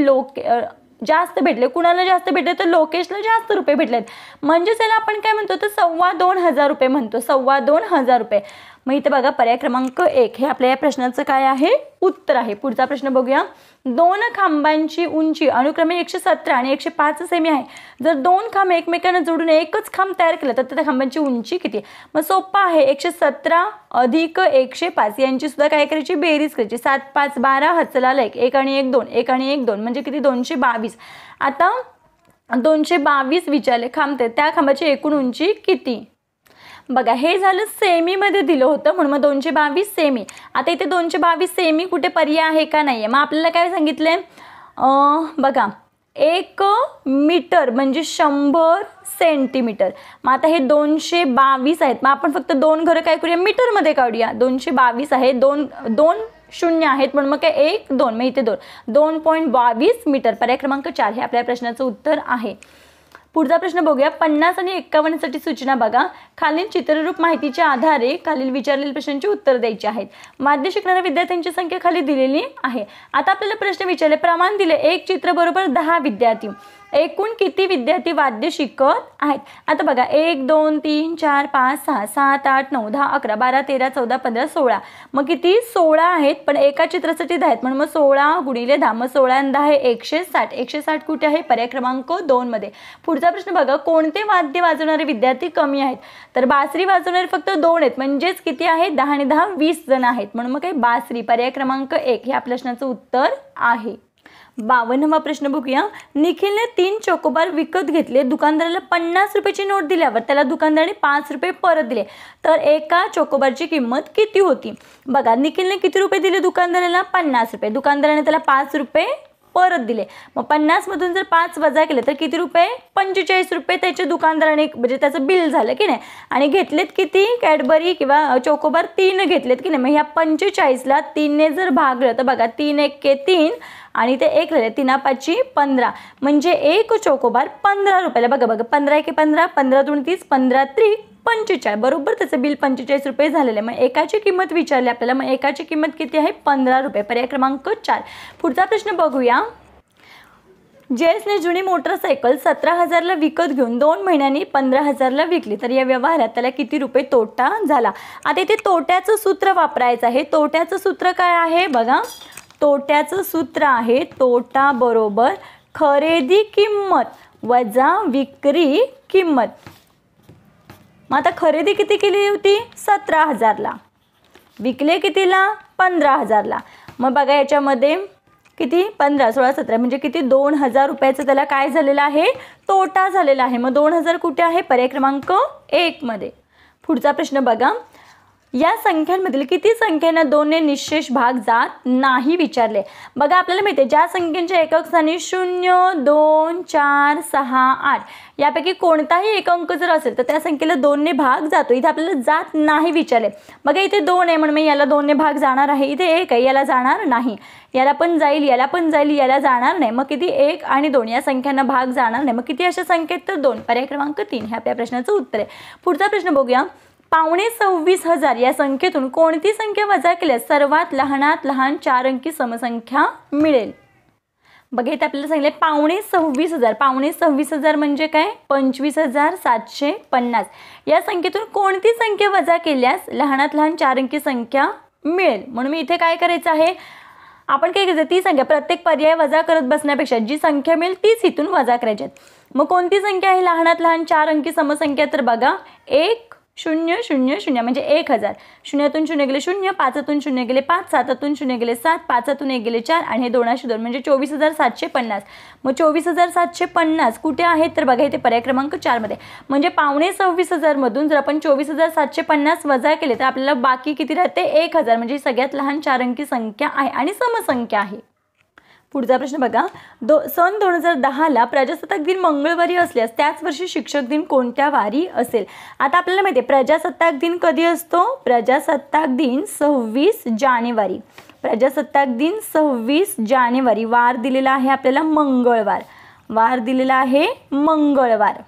S1: जास्त भेटले. कुणाला जास्त भेटले तर लोकेशला जास्त रुपये भेटलेत म्हणजे त्याला आपण काय म्हणतो तर 2,25,000 रुपये म्हणतो 2,25,000 रुपये. मग इथे बघा पर्याय क्रमांक 1 हे आपल्या या प्रश्नाचं काय आहे उत्तर आहे. पुढचा प्रश्न बघूया. 2 खांबांची उंची अनुक्रमे 117 आणि 105 सेमी आहे. जर 2 खांब एकमेकांना जोडून एकच खांब तयार केलं तर त्या खांबांची उंची किती? मग सोपं आहे 117 अधिक 105 यांची सुद्धा काय करायची बेरीज करायची. 7 5 12 हचला 1 आणि 1 2 1 आणि 1 2 म्हणजे किती 222. आता 222 विचारले खांब त्या खांबाची एकूण उंची किती? बघा हे झालं सेमीमध्ये दिलं होतं म्हणून मग 222 सेमी. आता इथे 222 सेमी कुठे पर्याय आहे का नाही आहे. मग आपल्याला काय सांगितलंय बघा 1 मीटर म्हणजे 100 सेंटीमीटर. मग आता हे 222 आहेत. मग आपण फक्त 2 घरं काय करूया मीटरमध्ये काढूया. 222 आहे 2 शून्य आहेत म्हणून मग काय 1 2 मग इथे 2.22 मीटर. पर्याय क्रमांक 4 हे आपल्या प्रश्नाचं उत्तर आहे. पुढचा प्रश्न बघूया. 50 आणि 51 साठी सूचना बघा. खालील चित्ररूप माहितीच्या आधारे खालील विचारलेल्या प्रश्नांची उत्तर द्यायची आहेत. माध्यमिक शिकणाऱ्या विद्यार्थ्यांची संख्या खाली दिलेली आहे. आता आपल्याला प्रश्न विचारले प्रमाण दिले 1 चित्र बरोबर 10 विद्यार्थी. एकूण किती विद्यार्थी वाद्य शिकत आहेत? आता बघा 1 2 3 4 5 6 7 8 9 10 11 12 13 14 15 16. मग किती 16 आहेत, पण एका चित्रासाठी 10 आहेत, म्हणून मग 16 गुणिले 10, मग 16 आणि 10 आहे 160. 160 कुठे आहे? पर्याय क्रमांक 2 मध्ये. पुढचा प्रश्न बघा, कोणते वाद्य वाजवणारे विद्यार्थी कमी आहेत? तर बासरी वाजवणारे फक्त 2 आहेत, म्हणजेच किती आहेत? 10 आणि 10 20 जण आहेत, म्हणून मग काय बासरी. पर्याय क्रमांक 1 ह्या प्रश्नाचं उत्तर आहे. 52वा प्रश्न बघूया. निखिलने 3 चोकोबार विकत घेतले. दुकानदाराला 50 रुपयाची नोट दिल्यावर त्याला दुकानदाराने 5 रुपये परत दिले, तर एका चोकोबारची किंमत किती होती? बघा, निखिलने किती रुपये दिले दुकानदाराला? 50 रुपये. दुकानदाराने त्याला 5 रुपये परत दिले. मग 50 मधून जर 5 वजा केले तर किती रुपये? 45 रुपये त्याचे दुकानदाराने, म्हणजे त्याचं बिल झालं की नाही. आणि घेतलेत किती कॅडबरी किंवा चोकोबार? 3 घेतलेत की नाही. मग ह्या 45ला 3ने जर भागलं तर बघा 3 1 3 आणि ते 1 राहिले, 3 5 15, म्हणजे एक चोकोबार 15 रुपयाला. बघा 15 1 15, 15 2 30, 15 3 45, बरोबर त्याचं बिल 45 रुपये झालेलं आहे. मग एकाची किंमत विचारली आपल्याला, मग एकाची किंमत किती आहे? 15 रुपये. पर्याय क्रमांक 4. पुढचा प्रश्न बघूया. जयेशने जुनी मोटरसायकल 17,000ला विकत घेऊन 2 महिन्यांनी 15,000ला विकली, तर या व्यवहारात त्याला किती रुपये तोटा झाला? आता इथे तोट्याचं सूत्र वापरायचं आहे. तोट्याचं सूत्र काय आहे? बघा, तोट्याचं सूत्र आहे तोटा बरोबर खरेदी किंमत वजा विक्री किंमत. मग आता खरेदी किती केली होती? 17,000ला. विकले कितीला? 15,000ला. मग बघा याच्यामध्ये किती? 15 16 17, म्हणजे किती? 2,000 रुपयाचं त्याला काय झालेलं आहे? तोटा झालेला आहे. मग 2,000 कुठे आहे? पर्याय क्रमांक 1 मध्ये. पुढचा प्रश्न बघा. या संख्यांमधील किती संख्यांना 2ने निःशेष भाग जात नाही विचारले? बघा, आपल्याला माहिती आहे ज्या संख्येच्या एकक स्थानी 0 2 4 6 8 यापैकी कोणताही एक अंक जर असेल तर त्या संख्येला 2ने भाग जातो. इथे आपल्याला जात नाही विचारले. बघा इथे 2 आहे म्हणून याला 2ने भाग जाणार आहे. इथे 1 आहे, याला जाणार नाही. याला पण जाईल, याला पण जाईल, याला जाणार नाही. मग किती? 1 आणि 2 या संख्यांना भाग जाणार नाही. मग किती अशा संख्येत? तर 2. पर्याय क्रमांक 3 हे आपल्या प्रश्नाचं उत्तर आहे. पुढचा प्रश्न बघूया. 25,26,000 या संख्येतून कोणती संख्या वजा केल्यास सर्वात लहानात लहान 4 अंकी समसंख्या मिळेल? बघा इथे आपल्याला सांगितले 25,26,000. 25,26,000 म्हणजे काय? 25,750. या संख्येतून कोणती संख्या वजा केल्यास लहानात लहान 4 अंकी संख्या मिळेल? म्हणून मी इथे काय करायचं आहे? आपण काय करायचं? ती संख्या प्रत्येक पर्याय वजा करत बसण्यापेक्षा जी संख्या मिळेल तीच इथून वजा करायची. मग कोणती संख्या आहे लहानात लहान 4 अंकी समसंख्या? तर बघा 1 0 0 0 म्हणजे 1000. 0तून 0 गेले 0, 5तून 0 गेले 5, 7तून 0 गेले 7, 5तून 1 गेले 4 आणि हे 2 म्हणजे 24,750. मग 24,750 कुठे आहेत? तर बघा इथे पर्याय क्रमांक 4 मध्ये. म्हणजे 25,26,000 मधून जर आपण 24,750 वजा केले तर आपल्याला बाकी किती राहते? 1000, म्हणजे सगळ्यात लहान 4 अंकी संख्या आहे आणि समसंख्या आहे. पुढचा प्रश्न बघा. सन 2010ला प्रजासत्ताक दिन मंगळवारी असल्यास त्याच वर्षी शिक्षक दिन कोणत्या वारी असेल? आता आपल्याला माहिती आहे प्रजासत्ताक दिन कधी असतो? प्रजासत्ताक दिन 26 जानेवारी. प्रजासत्ताक दिन 26 जानेवारी. वार दिलेला आहे आपल्याला मंगळवार. वार दिलेला आहे मंगळवार.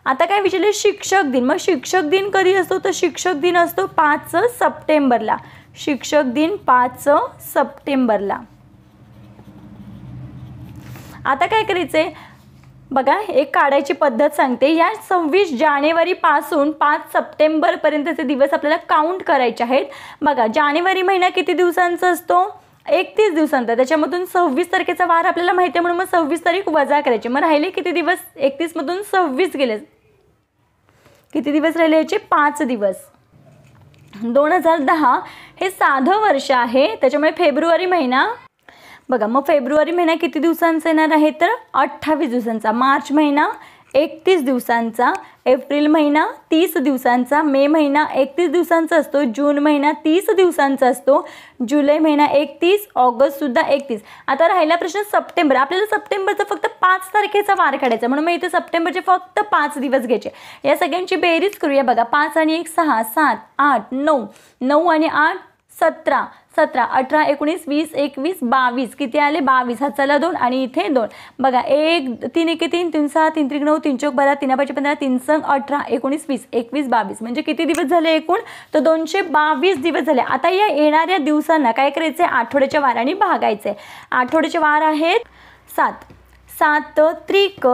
S1: आता काय विचारले? शिक्षक दिन. मग शिक्षक दिन कधी असतो? तर शिक्षक दिन असतो 5 सप्टेंबरला. शिक्षक दिन 5 सप्टेंबरला. आता काय करायचंय? बघा एक काढायची पद्धत सांगते. या 26 जानेवारीपासून 5 सप्टेंबरपर्यंतचे दिवस आपल्याला काउंट करायचे आहेत. बघा जानेवारी महिना किती दिवसांचा असतो? 31 दिवसांचा. त्याच्यामधून 26 तारखेचा वार आपल्याला माहिती आहे म्हणून मग 26 तारीख वजा करायची. मग राहिले किती दिवस? 31 मधून 26 गेले. किती दिवस राहिले याचे? 5 दिवस. 2010 हे साधं वर्ष आहे, त्याच्यामुळे फेब्रुवारी महिना बघा. मग फेब्रुवारी महिना किती दिवसांचा येणार आहे? तर 28 दिवसांचा. मार्च महिना 31 दिवसांचा. एप्रिल महिना 30 दिवसांचा. मे महिना 31 दिवसांचा असतो. जून महिना 30 दिवसांचा असतो. जुलै महिना 31. ऑगस्ट सुद्धा 31. आता राहिला प्रश्न सप्टेंबर. आपल्याला सप्टेंबरचा फक्त 5 तारखेचा वार काढायचा, म्हणून मग इथे सप्टेंबरचे फक्त 5 दिवस घ्यायचे. या सगळ्यांची बेरीज करूया. बघा 5 आणि 1 6, 7 8 9, 9 आणि 8 17, 17 18 19 20 21 22. किती आले? 22. हा चला 2 आणि इथे 2. बघा 1 3 1 3 3 6 3 3 9 3 4 12 3 5 15 3 6 18 19 20 21 22. म्हणजे किती दिवस झाले एकूण? तर 222 दिवस झाले. आता या येणाऱ्या दिवसांना काय करायचे? आठवड्याच्या वाराने भागायचे. आठवड्याचे वार आहेत 7. 7 त्रिक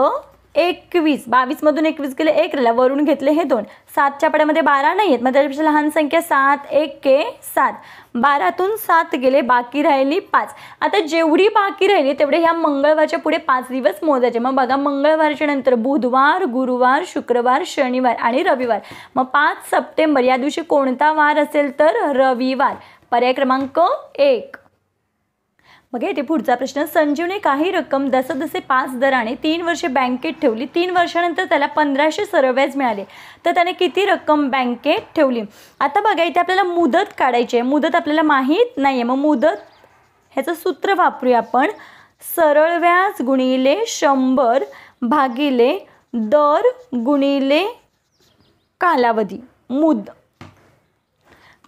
S1: 21, 22मधून 21 गेले 1 राहिला, वरून घेतले हे 2, 7च्या पड्यामध्ये 12 नाही आहेत, मग त्याच्यापेक्षा लहान संख्या 7 1 7, 12तून 7 गेले, बाकी राहिली 5. आता जेवढी बाकी राहिली तेवढे ह्या मंगळवारच्या पुढे 5 दिवस मोजायचे. मग बघा मंगळवारच्या नंतर बुधवार, गुरुवार, शुक्रवार, शनिवार आणि रविवार. मग 5 सप्टेंबर या दिवशी कोणता वार असेल तर रविवार. पर्याय क्रमांक 1. बघा इथे पुढचा प्रश्न. संजीवने काही रक्कम जसजसे 5 दराने 3 वर्षे बँकेत ठेवली. 3 वर्षानंतर त्याला 1500 सरळ व्याज मिळाले, तर त्याने किती रक्कम बँकेत ठेवली. आता बघा इथे आपल्याला मुदत काढायची आहे. मुदत आपल्याला माहीत नाही आहे, मग मुदत ह्याचं सूत्र वापरूया आपण. सरळ व्याज गुणिले 100 भागिले दर गुणिले कालावधी.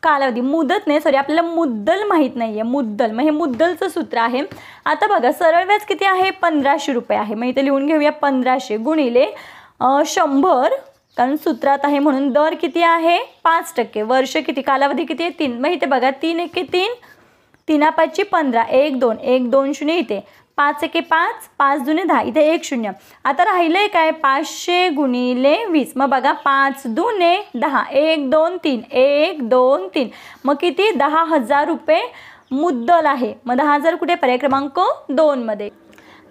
S1: कालावधी मुदत नाही, सॉरी आपल्याला मुद्दल माहीत नाही आहे, मुद्दल. मग हे मुद्दलचं सूत्र आहे. आता बघा सरळ व्याज किती आहे 1500 रुपये आहे. मग इथे लिहून घेऊया 1500 गुणिले 100, कारण सूत्रात आहे म्हणून. दर किती आहे 5%. वर्ष किती, कालावधी किती आहे 3. मग इथे बघा 3 एके 3, 3 5 15, 1 2 1 2 0 इथे 5 एके 5, 5 दुने 10 इथे 1 0. आता राहिलंय काय 500 गुणिले 20. मग बघा 5 दुने 10, 1 2 3 1 2 3, मग किती 10,000 रुपये मुद्दल आहे. मग 10,000 कुठे, पर्याय क्रमांक 2 मध्ये.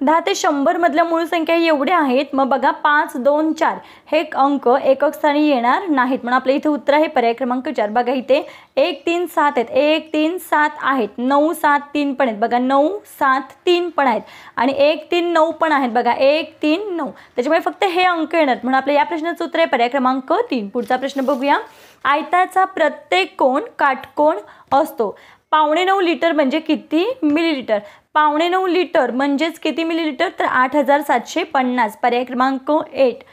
S1: 10 ते 100 मधल्या मूळ संख्या एवढ्या आहेत. मग बघा 5 2 4 हे अंक एकक स्थानी येणार नाहीत, म्हणून आपल्या इथे उत्तर आहे पर्याय क्रमांक 4. बघा इथे 1 3 7 आहेत, 1 3 7 आहेत, 9 7 3 पण आहेत. बघा 9 7 3 पण आहेत आणि 1 3 9 पण आहेत. बघा 1 3 9, त्याच्यामुळे फक्त हे अंक येणार, म्हणून आपल्या या प्रश्नाचं उत्तर आहे पर्याय क्रमांक 3. पुढचा प्रश्न बघूया. आयताचा प्रत्येक कोन काटकोन असतो. 9.5 लिटर म्हणजे किती मिलीलिटर. 9.5 लिटर म्हणजेच किती मिलीलिटर, तर 8750. पर्याय क्रमांक 8.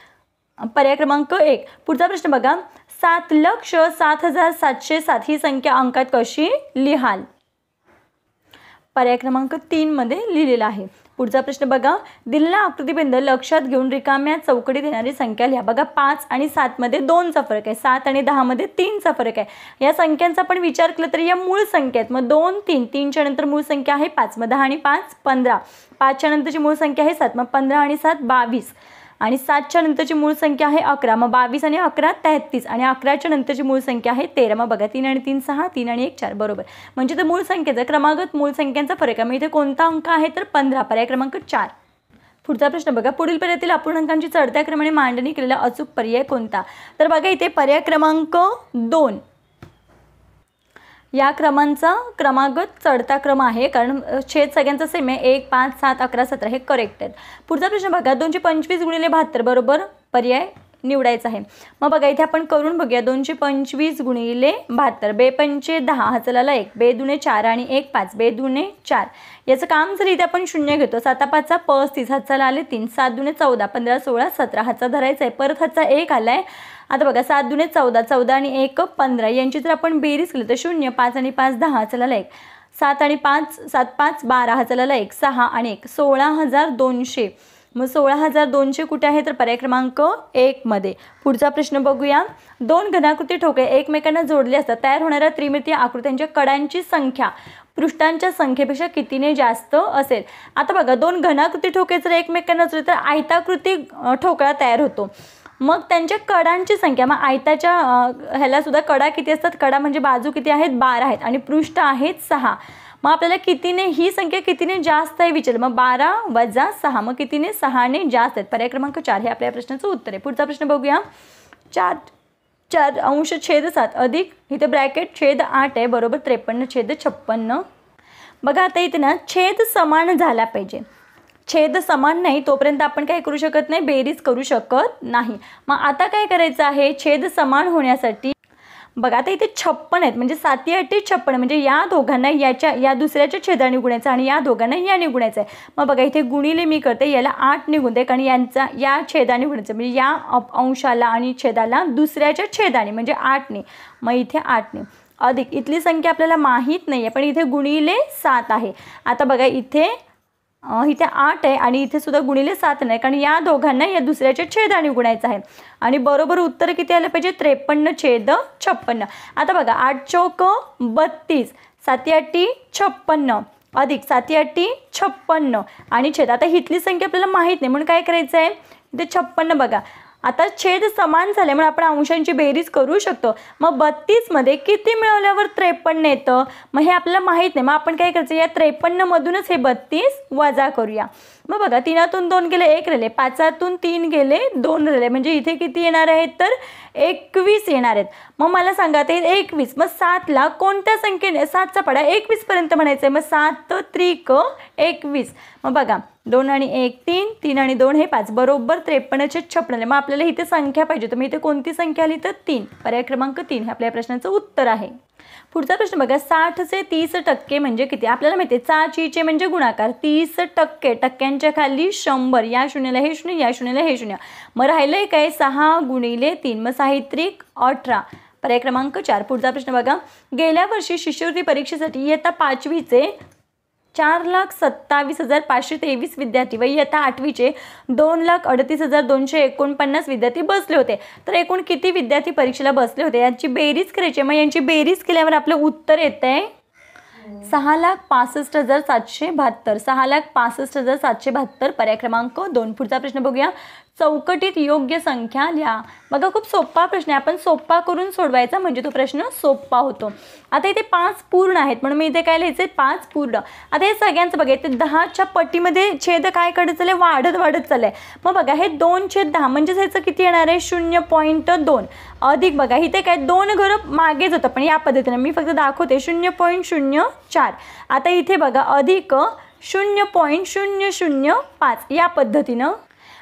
S1: पर्याय क्रमांक 1. पुढचा प्रश्न बघा. 7,07,707 ही संख्या अंकात कशी लिहाल. पर्याय क्रमांक 3 मध्ये लिहिलेला आहे. पुढचा प्रश्न बघा. दिलेला आकृतिबंध लक्षात घेऊन रिकाम्या चौकटीत येणारी संख्या लिहा. बघा 5 आणि 7 मध्ये 2चा फरक आहे, 7 आणि 10 मध्ये 3चा फरक आहे. या संख्यांचा पण विचार केला तर या मूळ संख्या आहेत. मग 2 3, 3च्या नंतर मूळ संख्या आहे 5, मग 10 आणि 5 15, 5च्या नंतरची मूळ संख्या आहे 7, मग 15 आणि 7 22, आणि 7च्या नंतरची मूळ संख्या आहे 11, मग 22 आणि 11 33, आणि 11च्या नंतरची मूळ संख्या आहे 13. मग बघा 3 आणि 3 6, 3 आणि 1 4, बरोबर. म्हणजे तर मूळ संख्येचा क्रमागत मूळ संख्यांचा फरक आहे. मग इथे कोणता अंक आहे तर 15. पर्याय क्रमांक 4. पुढचा प्रश्न बघा. पुढील पर्यायातील अपूर्णांकांची चढत्या क्रमाने मांडणी केलेला अचूक पर्याय कोणता. तर बघा इथे पर्याय क्रमांक 2 या क्रमांचा क्रमागत चढता क्रम आहे, कारण छेद सगळ्यांचा सेम आहे. 1 5 7 11 17 हे करेक्ट आहेत. पुढचा प्रश्न बघा. 225 गुणिले 72 बरोबर पर्याय निवडायचा आहे. मग बघा इथे आपण करून बघूया. 225 गुणिले 72, बे पंचे 10 हाताला 1, बे दुने 4 आणि 1 5, बे दुने 4. याचं काम जर इथे आपण 0 घेतो. 7 5 35, हाताला आले 3, 7 दुने 14 15 16 17, हातचा धरायचा आहे. परत हातचा 1 आलाय. आता बघा 7 दुने 14, 14 आणि 1 15, यांची जर आपण बेरीज केली तर 0 5 आणि 5 10, हाताला 1, 7 आणि 5 7 5 12, हाताला 1 6 आणि 1 16,200. मग 16,200 कुठे आहे तर पर्याय क्रमांक 1 मध्ये. पुढचा प्रश्न बघूया. 2 घनाकृती ठोकळे एकमेकांना जोडले असतात. तयार होणाऱ्या त्रिमितीय आकृत्यांच्या कडांची संख्या पृष्ठांच्या संख्येपेक्षा कितीने जास्त असेल. आता बघा 2 घनाकृती ठोकळे जर एकमेकांना जोडले तर आयताकृती ठोकळा तयार होतो. मग त्यांच्या कडांची संख्या, मग आयताच्या ह्याला सुद्धा कडा किती असतात. कडा म्हणजे बाजू किती आहेत 12 आहेत आणि पृष्ठ आहेत 6. मग आपल्याला कितीने ही संख्या कितीने जास्त आहे विचारलं. मग 12 वजा 6, मग कितीने 6ने जास्त आहेत. पर्याय क्रमांक 4 हे आपल्या प्रश्नाचं उत्तर आहे. पुढचा प्रश्न बघूया. 4 अंश छेद 7 अधिक इथे ब्रॅकेट छेद 8 आहे बरोबर 53/56. बघा आता इथे ना छेद समान झाला पाहिजे. छेद समान नाही तोपर्यंत आपण काय करू शकत नाही, बेरीज करू शकत नाही. मग आता काय करायचं आहे छेद समान होण्यासाठी. बघा आता इथे 56 आहेत म्हणजे 7 8 56, म्हणजे या दोघांना या दुसऱ्याच्या छेदाने गुणायचं आणि या दोघांना याने गुणायचं आहे. मग बघा इथे गुणिले मी करते, याला 8 ने गुणते कारण यांचा या छेदाने गुणायचं, म्हणजे या अंशाला आणि छेदाला दुसऱ्याच्या छेदाने म्हणजे 8 ने. मग इथे 8 ने अधिक इथली संख्या आपल्याला माहीत नाही आहे पण इथे गुणिले 7 आहे. आता बघा इथे 8 आहे आणि इथे सुद्धा गुणिले 7 नाही कारण या दोघांना या दुसऱ्याच्या छेदाने गुणायचं आहे. आणि बरोबर उत्तर किती आलं पाहिजे 53/56. आता बघा 8 चौक 32, 7 8 56 अधिक 7 8 56 आणि छेद. आता हितली संख्या आपल्याला माहीत नाही म्हणून काय करायचं आहे, इथे 56 बघा. आता छेद समान झाले म्हणून आपण अंशांची बेरीज करू शकतो. मग 32 मध्ये किती मिळवल्यावर 53 येतं, मग हे आपल्याला माहीत नाही. मग आपण काय करायचं, या 53 मधूनच हे 32 वजा करूया. मग बघा 3तून 2 गेले 1 राहिले, 5तून 3 गेले 2 राहिले, म्हणजे इथे किती येणार आहेत तर 21 येणार आहेत. मग मला सांगा ते 21, मग 7ला कोणत्या संख्येने 7चा पाडा 21 पर्यंत म्हणायचं आहे. मग 7 त्रिक 21. मग बघा 2 आणि 1 3, 3 आणि 2 हे 5, बरोबर 53/56. मग आपल्याला इथे संख्या पाहिजे, तर मग इथे कोणती संख्या आली तर 3. पर्याय क्रमांक 3 हे आपल्या प्रश्नाचं उत्तर आहे. पुढचा प्रश्न बघा, 60चे 30% म्हणजे किती. आपल्याला माहिती आहे 6 म्हणजे गुणाकार, 30% टक्क्यांच्या खाली 100, या शून्याला हे शून्य, या शून्याला हे शून्य. मग राहिलंय काय 6 × 3, मग 6 त्रिक 18. पर्याय क्रमांक 4. पुढचा प्रश्न बघा, गेल्या वर्षी शिष्यवृत्ती परीक्षेसाठी इयत्ता 5वीचे 4,27,523 विद्यार्थी व इयत्ता 8वीचे 2,38,249 विद्यार्थी बसले होते. तर एकूण किती विद्यार्थी परीक्षेला बसले होते यांची बेरीज करायची. मग यांची बेरीज केल्यावर आपलं उत्तर येत आहे 6,65,772. 6,65,772. पर्याय क्रमांक 2. पुढचा प्रश्न बघूया, चौकटीत योग्य संख्या लिहा. बघा खूप सोपा प्रश्न आहे, आपण सोपा करून सोडवायचा म्हणजे तो प्रश्न सोपा होतो. आता इथे 5 पूर्ण आहेत म्हणून मी इथे काय लिहायचं 5 पूर्ण. आता हे सगळ्यांचं बघा इथे 10च्या पटीमध्ये छेद काय करत चालले, वाढत चाललंय. मग बघा हे 2/10 म्हणजेच ह्याचं किती येणार आहे 0.2 अधिक बघा इथे काय 2 घरं मागे जातं पण या पद्धतीने मी फक्त दाखवते 0.04. आता इथे बघा अधिक 0.005 या पद्धतीनं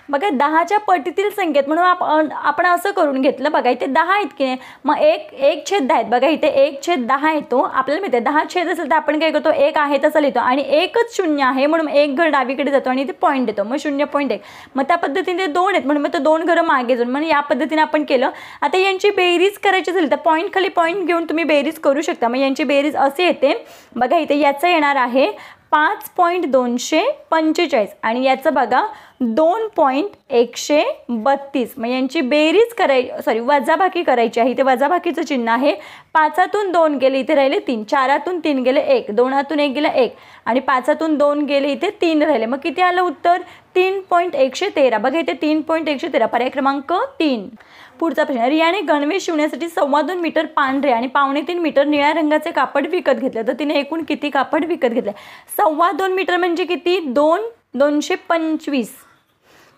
S1: बघा 10च्या पटीतील संख्येत म्हणून आपण असं करून घेतलं. बघा इथे 10 आहेत की नाही, मग 1/10 आहेत. बघा इथे 1/10 येतो. आपल्याला माहिती आहे 10 छेद असेल तर आपण काय करतो 1 आहे तसं लिहितो आणि 1च शून्य आहे म्हणून 1 घर डावीकडे जातो आणि इथे पॉईंट देतो, मग 0.1. मग त्या पद्धतीने 2 आहेत म्हणून मग तो 2 घरं मागे जाऊन म्हणून या पद्धतीने आपण केलं. आता यांची बेरीज करायची झाली तर पॉईंट खाली पॉईंट घेऊन तुम्ही बेरीज करू शकता. मग यांची बेरीज असे येते बघा इथे याचं येणार आहे 5.245 आणि याचं बघा 2.132. मग यांची बेरीज वजाबाकी करायची आहे. इथे वजाबाकीचं चिन्ह आहे. 5तून 2 गेले इथे राहिले 3, 4तून 3 गेले 1, 2तून 1 गेला 1 आणि 5तून 2 गेले इथे 3 राहिले. मग किती आलं उत्तर 3.113. बघा इथे 3.113. पर्याय क्रमांक 3. पुढचा प्रश्न, रियाने गणवेश शिवण्यासाठी 2.25 मीटर पांढरे आणि 2.25 मीटर निळ्या रंगाचे कापड विकत घेतले. तर तिने एकूण किती कापड विकत घेतले. 2.25 मीटर म्हणजे किती 225,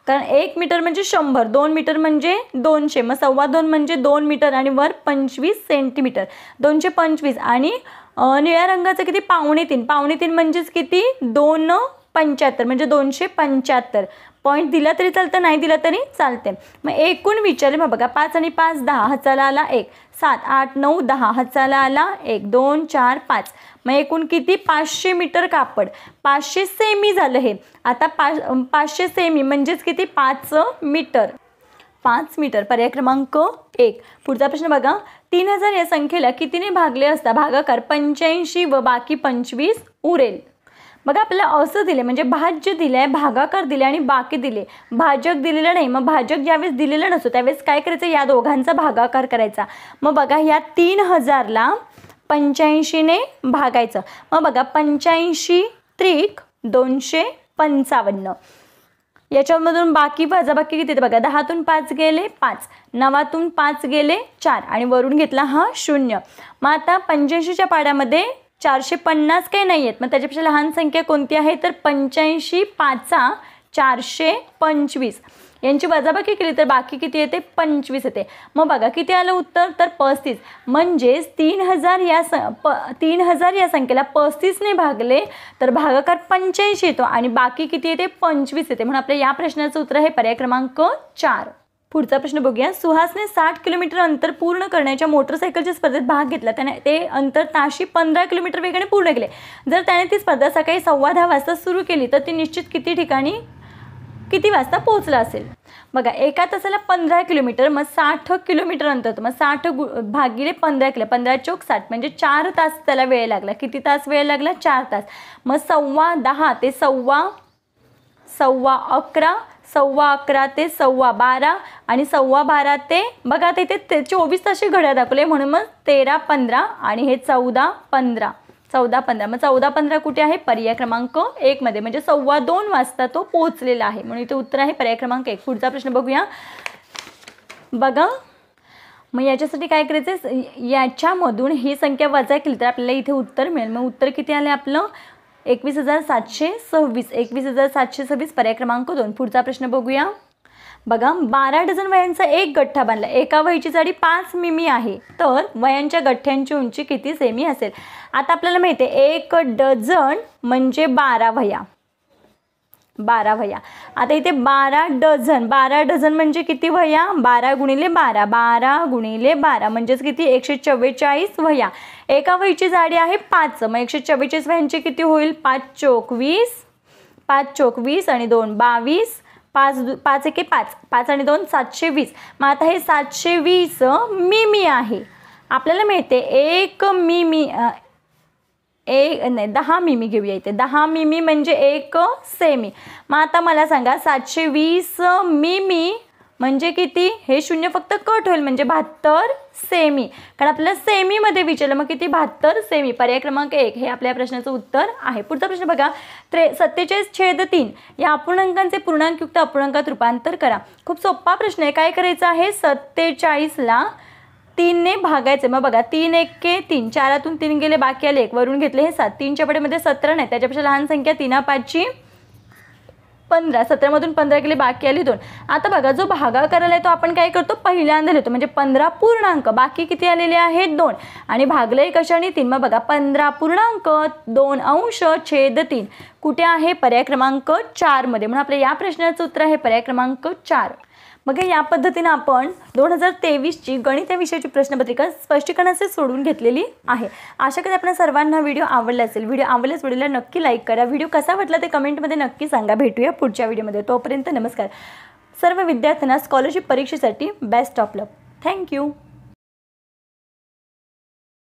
S1: कारण 1 मीटर म्हणजे 100, 2 मीटर म्हणजे 200, मग 2.25 म्हणजे 2 मीटर आणि वर 25 सेंटीमीटर 225 आणि निळ्या रंगाचं किती 2.25, 2.25 म्हणजेच किती 275 म्हणजे 275. पॉईंट दिला तरी चालतं, नाही दिला तरी चालते. मग एकूण विचारले मग बघा 5 आणि 5 10 हाताला आला 1, 7 8 9 10 हाताला आला 1 2 4 5. मग एकूण किती 500 मीटर कापड. 500 सेमी झालं हे. आता 500 सेमी म्हणजेच किती 5 मीटर. 5 मीटर. पर्याय क्रमांक 1. पुढचा प्रश्न बघा, 3000 या संख्येला कितीने भागले असता भागाकार 85 व बाकी 25 उरेल. बघा आपल्याला असं दिले म्हणजे भाज्य दिले, भागाकार दिले आणि बाकी दिले, भाजक दिलेलं नाही. मग भाजक ज्यावेळेस दिलेलं नसतो त्यावेळेस काय करायचं या दोघांचा भागाकार करायचा. मग बघा या 3000ला 85ने भागायचं. मग बघा 85 त्रिक 255. याच्यामधून बाकी वजाबाकी किती येते बघा 10तून 5 गेले 5, 9तून 5 गेले 4 आणि वरून घेतला हा 0. मग आता 85च्या पाड्यामध्ये 450 काही नाही आहेत. मग त्याच्यापेक्षा लहान संख्या कोणती आहे तर 85 5 425. यांची वजाबाकी केली तर बाकी किती येते 25 येते. मग बघा किती आलं उत्तर तर 35. म्हणजेच 3000 या संख्येला 35ने भागले तर भागाकार 85 येतो आणि बाकी किती येते 25 येते. म्हणून आपल्या या प्रश्नाचं उत्तर आहे पर्याय क्रमांक 4. पुढचा प्रश्न बघूया, सुहासने 60 किलोमीटर अंतर पूर्ण करण्याच्या मोटरसायकलच्या स्पर्धेत भाग घेतला. त्याने ते अंतर ताशी 15 किलोमीटर वेगाने पूर्ण केले. जर त्याने ती स्पर्धा सकाळी 10:15 वाजता सुरू केली तर ती निश्चित किती वाजता पोहोचला असेल. बघा एका तासाला 15 किलोमीटर मग 60 किलोमीटर अंतर होतं. मग 60 भागिले 15 केलं 15 चौक 60 म्हणजे 4 तास त्याला वेळ लागला. किती तास वेळ लागला 4 तास. मग 10:15 ते 11:15 11:15 ते 12:15 आणि 12:15 ते बघा आता इथे 24 तास घड्याळ दाखवले म्हणून मग 13:15 आणि हे 14:15. 14-15. मग 14-15 कुठे आहे? पर्याय क्रमांक 1 मध्ये, म्हणजे 2:15 वाजता तो पोहोचलेला आहे, म्हणून इथे उत्तर आहे पर्याय क्रमांक 1. पुढचा प्रश्न बघूया. बघा, मग याच्यासाठी काय करायचं, याच्यामधून ही संख्या वजा केली तर आपल्याला इथे उत्तर मिळेल. मग उत्तर किती आले आपलं? 21,726. 21,726 पर्याय क्रमांक 2. पुढचा प्रश्न बघूया. बघा, 12 डझन वह्यांचा एक गठ्ठा बांधला. एका वहीची जाडी 5 मिमी आहे, तर वह्यांच्या गठ्ठ्यांची उंची किती सेमी असेल? आता आपल्याला माहिती आहे 1 डझन म्हणजे 12 वह्या. 12 वह्या. आता इथे 12 डझन म्हणजे किती वह्या? 12 गुणिले 12, 12 गुणिले 12 म्हणजेच किती? 144 वह्या. एका वहीची जाडी आहे 5, मग 144 वह्यांची किती होईल? 5 चोक 20, 5 चोक 20 आणि 2 22, 5 एके 5, 5 आणि 2 720. मग आता हे 720 मिमी आहे. आपल्याला मिळते 1 मिमी, 10 मिमी घेऊया इथे. 10 मिमी म्हणजे 1 सेमी. मग आता मला सांगा 720 मिमी म्हणजे किती? हे शून्य फक्त कट होईल, म्हणजे 72 सेमी. कारण आपल्याला सेमीमध्ये विचारलं, मग किती? 72 सेमी. पर्याय क्रमांक 1 हे आपल्या प्रश्नाचं उत्तर आहे. पुढचा प्रश्न बघा. 47/3 या अपूर्णांकांचे पूर्णांकयुक्त अपूर्णांकात रूपांतर करा. खूप सोपा प्रश्न आहे. काय करायचं आहे? 47ला 3 ने भागायचे. मग बघा, 3 एके 3, 4तून 3 गेले, बाकी आले 1, वरून घेतले हे 7. 3च्या पटीमध्ये 17 नाही, त्याच्यापेक्षा लहान संख्या 3×5 15. 17मधून 15 गेले, बाकी आली 2. आता बघा, जो भागाकार आहे तो आपण काय करतो? पहिल्यांदा लिहितो, म्हणजे 15 पूर्णांक. बाकी किती आलेले आहेत? 2. आणि भागले कशाने? 3. मग बघा, 15.2/3 कुठे आहे? पर्याय क्रमांक 4 मध्ये. म्हणून आपल्या या प्रश्नाचं उत्तर आहे पर्याय क्रमांक 4. मग या पद्धतीने आपण 2023ची गणित या विषयाची प्रश्नपत्रिका स्पष्टीकरणाचे सोडून घेतलेली आहे. आशा करते आपल्या सर्वांना व्हिडिओ आवडला असेल. व्हिडिओ आवडल्यास व्हिडिओला नक्की लाईक करा. व्हिडिओ कसा वाटला ते कमेंटमध्ये नक्की सांगा. भेटूया पुढच्या व्हिडिओमध्ये. तोपर्यंत नमस्कार. सर्व विद्यार्थ्यांना स्कॉलरशिप परीक्षेसाठी बेस्ट ऑफ लक. थँक्यू.